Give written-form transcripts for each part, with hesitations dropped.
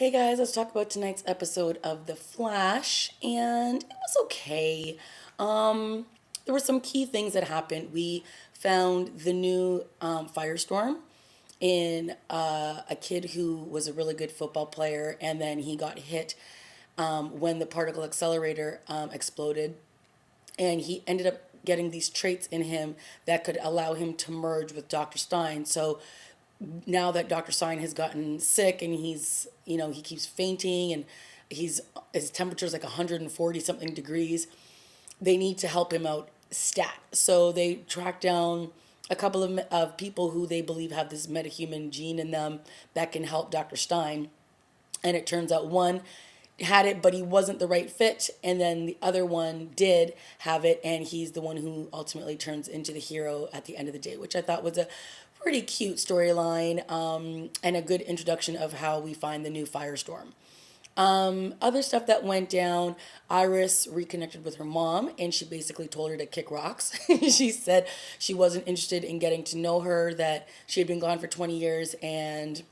Hey guys, let's talk about tonight's episode of The Flash, and it was okay. Um, there were some key things that happened. We found the new Firestorm in a kid who was a really good football player, and then he got hit when the particle accelerator exploded, and he ended up getting these traits in him that could allow him to merge with Dr. Stein. So now that Dr. Stein has gotten sick and he keeps fainting and his temperature is like 140 something degrees, they need to help him out stat. So they track down a couple of people who they believe have this metahuman gene in them that can help Dr. Stein. And it turns out one had it, but he wasn't the right fit. And then the other one did have it, and he's the one who ultimately turns into the hero at the end of the day, which I thought was a pretty cute storyline and a good introduction of how we find the new Firestorm. Other stuff that went down, Iris reconnected with her mom and she basically told her to kick rocks. She said she wasn't interested in getting to know her, that she had been gone for 20 years and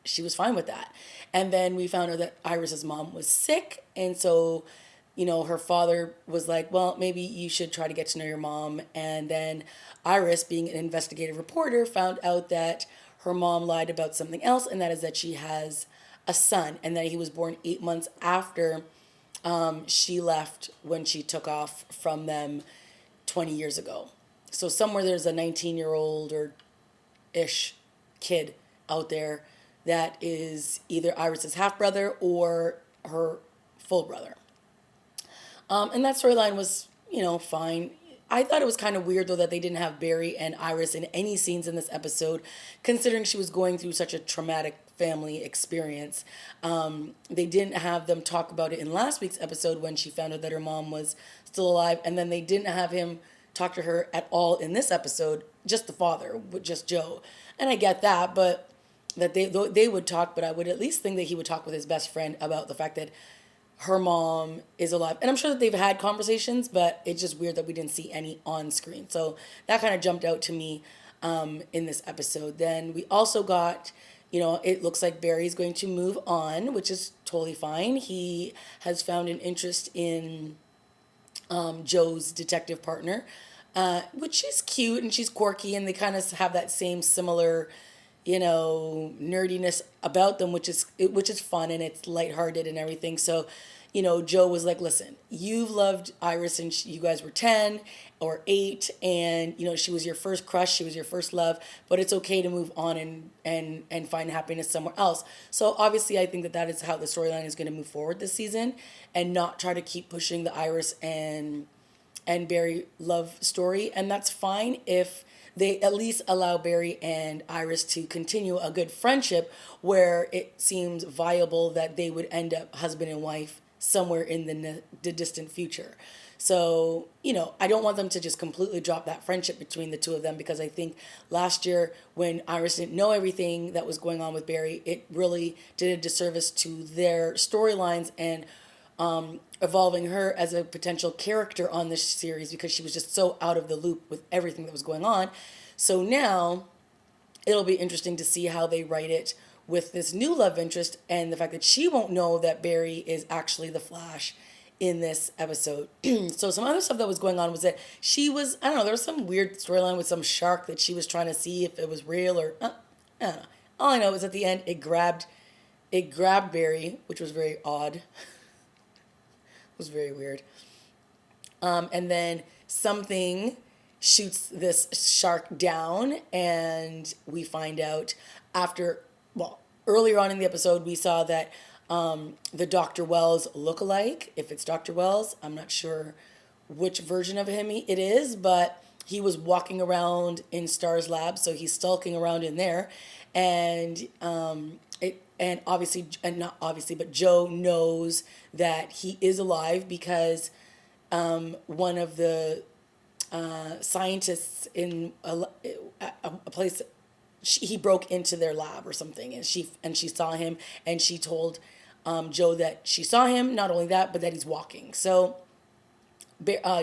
she was fine with that. And then we found out that Iris's mom was sick, and so her father was like, well, maybe you should try to get to know your mom. And then Iris, being an investigative reporter, found out that her mom lied about something else, and that is that she has a son and that he was born 8 months after she left when she took off from them 20 years ago. So somewhere there's a 19-year-old or ish kid out there that is either Iris's half brother or her full brother. And that storyline was, fine. I thought it was kind of weird though that they didn't have Barry and Iris in any scenes in this episode, considering she was going through such a traumatic family experience. They didn't have them talk about it in last week's episode when she found out that her mom was still alive, and then they didn't have him talk to her at all in this episode. Just the father, just Joe, and I get that, but that they would talk. But I would at least think that he would talk with his best friend about the fact that her mom is alive. And I'm sure that they've had conversations, but it's just weird that we didn't see any on screen. So that kind of jumped out to me in this episode. Then we also got, it looks like Barry's going to move on, which is totally fine. He has found an interest in Joe's detective partner, which is cute and she's quirky, and they kind of have that same similar nerdiness about them, which is fun and it's lighthearted and everything. So, Joe was like, "Listen, you've loved Iris since you guys were 10 or 8, and she was your first crush, she was your first love, but it's okay to move on and find happiness somewhere else." So obviously, I think that is how the storyline is going to move forward this season, and not try to keep pushing the Iris and Barry love story, and that's fine if they at least allow Barry and Iris to continue a good friendship where it seems viable that they would end up husband and wife somewhere in the distant future. So, I don't want them to just completely drop that friendship between the two of them, because I think last year when Iris didn't know everything that was going on with Barry, it really did a disservice to their storylines and evolving her as a potential character on this series, because she was just so out of the loop with everything that was going on. So now it'll be interesting to see how they write it with this new love interest and the fact that she won't know that Barry is actually the Flash in this episode. So some other stuff that was going on was that she was, I don't know, there was some weird storyline with some shark that she was trying to see if it was real or, I don't know. All I know is at the end it grabbed Barry, which was very odd. Was very weird. And then something shoots this shark down, and we find out earlier on in the episode, we saw that the Dr. Wells look-alike, if it's Dr. Wells, I'm not sure which version of him it is, but he was walking around in Star's lab, so he's stalking around in there, and not obviously, but Joe knows that he is alive because one of the scientists in a place, he broke into their lab or something, and she saw him, and she told Joe that she saw him. Not only that, but that he's walking. So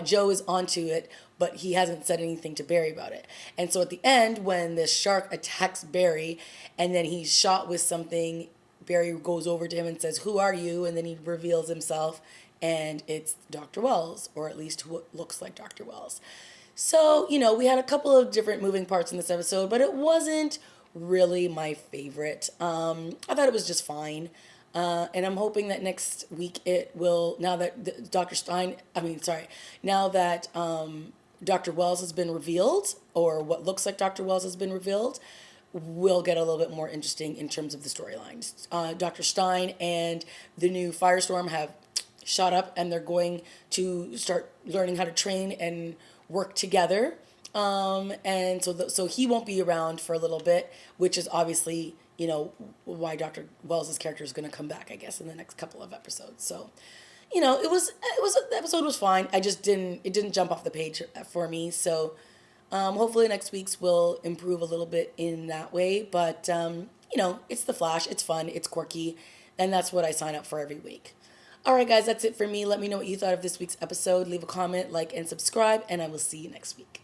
Joe is onto it, but he hasn't said anything to Barry about it. And so at the end, when the shark attacks Barry, and then he's shot with something Barry goes over to him and says, "Who are you?" And then he reveals himself, and it's Dr. Wells, or at least who looks like Dr. Wells. So, we had a couple of different moving parts in this episode, but it wasn't really my favorite. I thought it was just fine. And I'm hoping that next week it will, now that now that Dr. Wells has been revealed, or what looks like Dr. Wells has been revealed, will get a little bit more interesting in terms of the storylines. Dr. Stein and the new Firestorm have shot up, and they're going to start learning how to train and work together. And so he won't be around for a little bit, which is obviously, why Dr. Wells' character is going to come back, I guess, in the next couple of episodes. So, the episode was fine. It didn't jump off the page for me. So, hopefully next week's will improve a little bit in that way. But, it's The Flash. It's fun. It's quirky. And that's what I sign up for every week. All right, guys, that's it for me. Let me know what you thought of this week's episode. Leave a comment, like, and subscribe, and I will see you next week.